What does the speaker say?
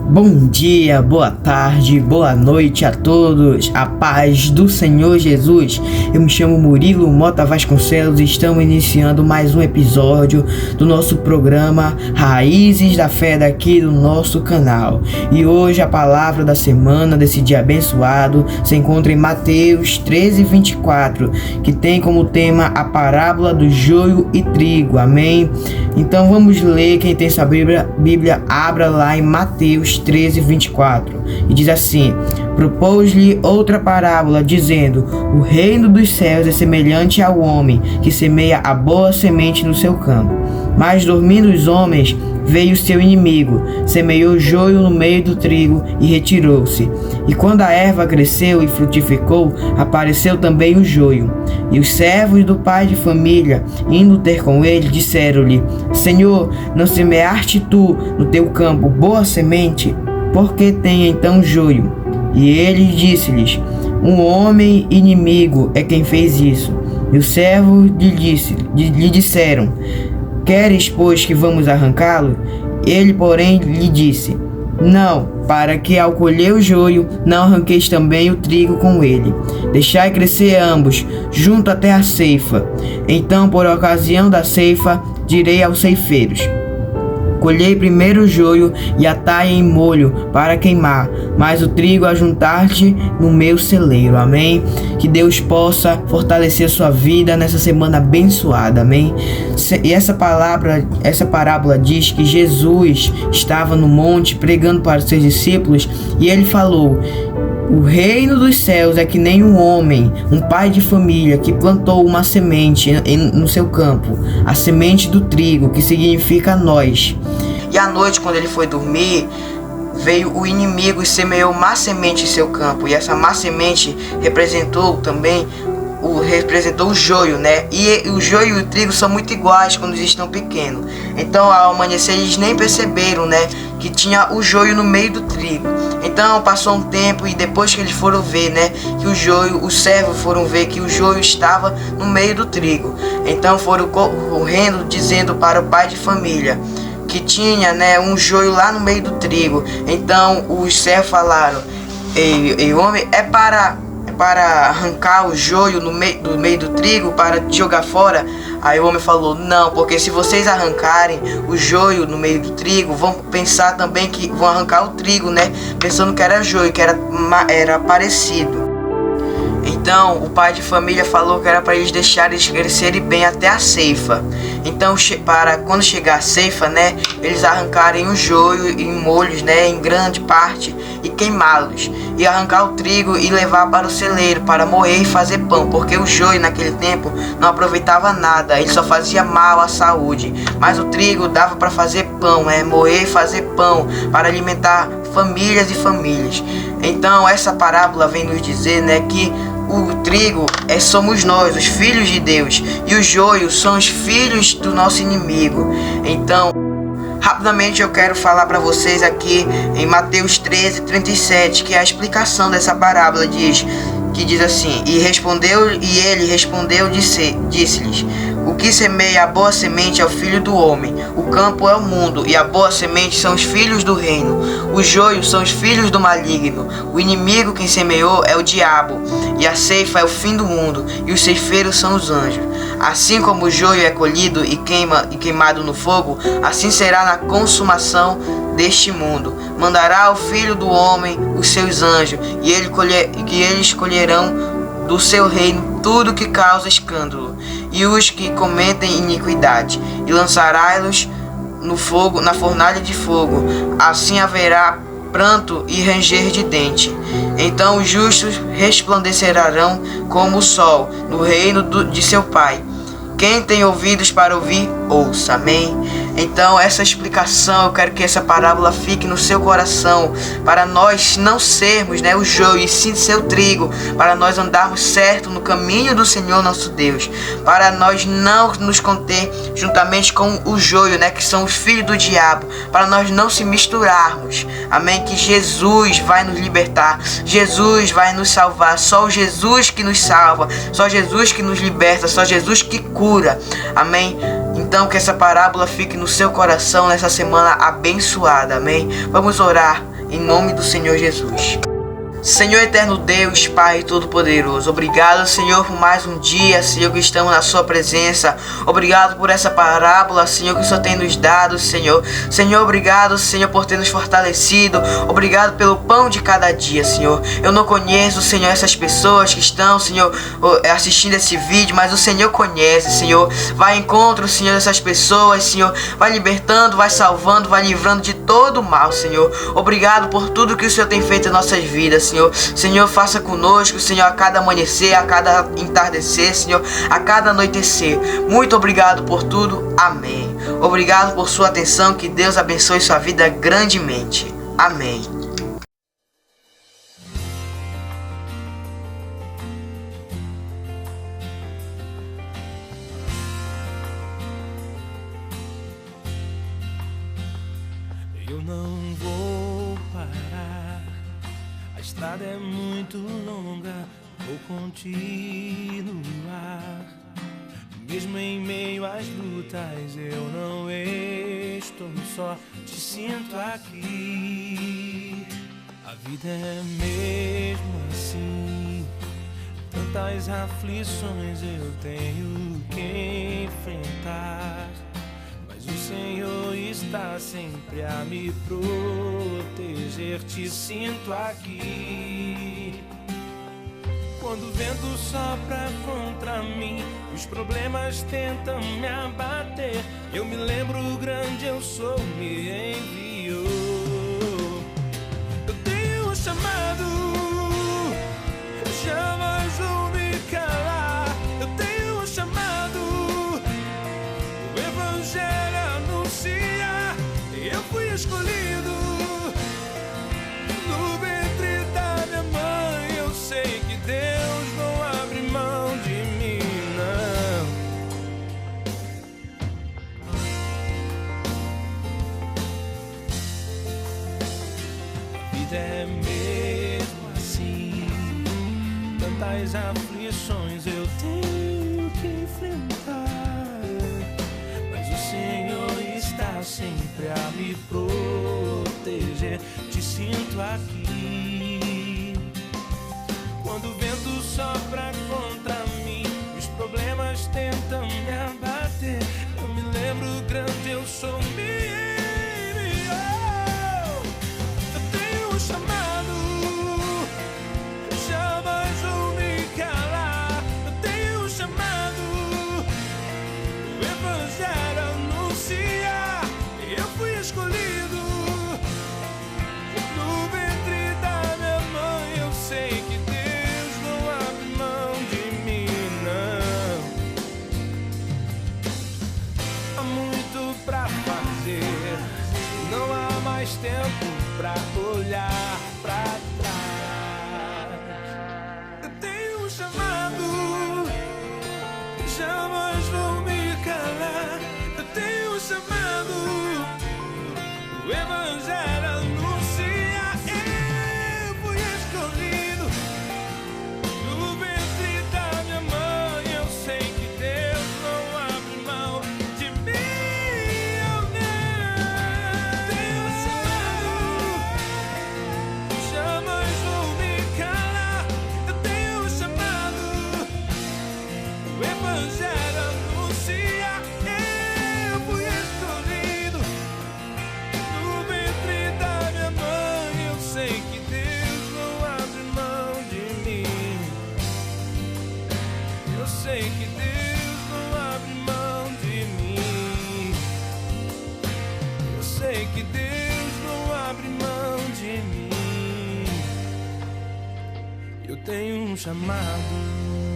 Bom dia, boa tarde, boa noite a todos, a paz do Senhor Jesus. Eu me chamo Murilo Mota Vasconcelos e estamos iniciando mais um episódio do nosso programa Raízes da Fé daqui do nosso canal. E hoje a palavra da semana desse dia abençoado se encontra em Mateus 13:24, que tem como tema a parábola do joio e trigo, amém? Então vamos ler, quem tem sua Bíblia, abra lá em Mateus 13:24, e diz assim: propôs-lhe outra parábola, dizendo: o reino dos céus é semelhante ao homem que semeia a boa semente no seu campo. Mas dormindo os homens, veio seu inimigo, semeou joio no meio do trigo e retirou-se. E quando a erva cresceu e frutificou, apareceu também o joio. E os servos do pai de família, indo ter com ele, disseram-lhe: Senhor, não semeaste tu no teu campo boa semente? Por que tem então joio? E ele disse-lhes: um homem inimigo é quem fez isso. E os servos lhe disseram: queres, pois, que vamos arrancá-lo? Ele, porém, lhe disse: não, para que ao colher o joio, não arranqueis também o trigo com ele. Deixai crescer ambos, junto até a ceifa. Então, por ocasião da ceifa, direi aos ceifeiros: colhei primeiro o joio e atai em molho para queimar, mas o trigo ajuntar-te no meu celeiro. Amém? Que Deus possa fortalecer a sua vida nessa semana abençoada. Amém? E essa parábola diz que Jesus estava no monte pregando para os seus discípulos e ele falou: o reino dos céus é que nem um homem, um pai de família, que plantou uma semente no seu campo, a semente do trigo, que significa nós. E à noite, quando ele foi dormir, veio o inimigo e semeou má semente em seu campo. E essa má semente representou o joio, né? E o joio e o trigo são muito iguais quando eles estão pequenos. Então, ao amanhecer, eles nem perceberam, né, que tinha o joio no meio do trigo. Então, passou um tempo e depois que eles foram ver, né, que o joio, os servos foram ver que o joio estava no meio do trigo. Então, foram correndo dizendo para o pai de família que tinha, né, um joio lá no meio do trigo. Então, os servos falaram: ei, homem, é para arrancar o joio no meio do trigo, para jogar fora? Aí o homem falou: não, porque se vocês arrancarem o joio no meio do trigo, vão pensar também que vão arrancar o trigo, né? Pensando que era joio, que era parecido. Então o pai de família falou que era para eles deixarem crescerem bem até a ceifa. Então, para quando chegar a ceifa, né, eles arrancarem o joio em molhos, né, em grande parte, e queimá-los, e arrancar o trigo e levar para o celeiro para moer e fazer pão, porque o joio naquele tempo não aproveitava nada, ele só fazia mal à saúde, mas o trigo dava para fazer pão, moer e fazer pão para alimentar famílias e famílias. Então essa parábola vem nos dizer, né, que o trigo somos nós, os filhos de Deus, e o joio são os filhos do nosso inimigo. Então, rapidamente eu quero falar para vocês aqui em Mateus 13:37, que é a explicação dessa parábola, que diz assim: e ele respondeu, disse-lhes: o que semeia a boa semente é o filho do homem, o campo é o mundo, e a boa semente são os filhos do reino, os joios são os filhos do maligno, o inimigo quem semeou é o diabo, e a ceifa é o fim do mundo, e os ceifeiros são os anjos. Assim como o joio é colhido e queimado no fogo, assim será na consumação deste mundo. Mandará ao filho do homem os seus anjos, e eles colherão do seu reino tudo que causa escândalo, e os que cometem iniquidade, e lançará-los no fogo, na fornalha de fogo. Assim haverá pranto e ranger de dente. Então os justos resplandecerão como o sol no reino de seu Pai. Quem tem ouvidos para ouvir, ouça. Amém? Então essa explicação, eu quero que essa parábola fique no seu coração, para nós não sermos, né, o joio, e sim ser o trigo, para nós andarmos certo no caminho do Senhor nosso Deus, para nós não nos conter juntamente com o joio, né, que são os filhos do diabo, para nós não se misturarmos. Amém? Que Jesus vai nos libertar, Jesus vai nos salvar, só o Jesus que nos salva, só Jesus que nos liberta, só Jesus que cura. Amém? Então que essa parábola fique no seu coração nessa semana abençoada. Amém? Vamos orar. em nome do Senhor Jesus. Senhor eterno Deus, Pai Todo-Poderoso, obrigado, Senhor, por mais um dia, Senhor, que estamos na sua presença. Obrigado por essa parábola, Senhor, que o Senhor tem nos dado, Senhor. Senhor, obrigado, Senhor, por ter nos fortalecido. Obrigado pelo pão de cada dia, Senhor. Eu não conheço, Senhor, essas pessoas que estão, Senhor, assistindo esse vídeo, mas o Senhor conhece, Senhor. Vai em encontro, Senhor, dessas pessoas, Senhor. Vai libertando, vai salvando, vai livrando de todo o mal, Senhor. Obrigado por tudo que o Senhor tem feito em nossas vidas, Senhor. Senhor, faça conosco, Senhor, a cada amanhecer, a cada entardecer, Senhor, a cada anoitecer. Muito obrigado por tudo. Amém. Obrigado por sua atenção. Que Deus abençoe sua vida grandemente. Amém. Eu não vou parar, a estrada é muito longa, vou continuar. Mesmo em meio às lutas, eu não estou só, te sinto aqui. A vida é mesmo assim, tantas aflições eu tenho que enfrentar. Mas o Senhor está sempre a me proteger, te sinto aqui. Quando o vento sopra contra mim, os problemas tentam me abater, eu me lembro o grande eu sou, me enviou. Eu tenho um chamado, eu jamais vou me calar. Eu tenho um chamado, o Evangelho anuncia, eu fui escolhido no ventre da minha mãe. Eu sei que Deus não abre mão de mim, não. A vida é mesmo assim, tantas aflições eu tenho que enfrentar. Mas o Senhor está sempre a me proteger, te sinto aqui. Quando o vento sopra contra mim, os problemas tentam me abater, eu me lembro grande eu sou, me enviou. Eu tenho um chamado, jamais vou me calar. Eu tenho um chamado, o Evangelho anuncia, eu fui escolhido no ventre da minha mãe. Eu sei que Deus não abre mão de mim, não. Há muito pra fazer, não há mais tempo pra olhar pra trás. Eu tenho um chamado, jamais vou me calar. Eu tenho um chamado, o Evangelho anuncia, eu fui escolhido no ventre da minha mãe. Eu sei que Deus não abre mão de mim, oh, não. Tenho um chamado, jamais vou me calar. Eu tenho um chamado, o Evangelho anuncia, eu fui escolhido no ventre da minha mãe. Eu sei que Deus não abre mão de mim. Eu sei que Deus não abre mão de mim. Eu sei que Deus não abre mão de mim. Eu tenho um chamado.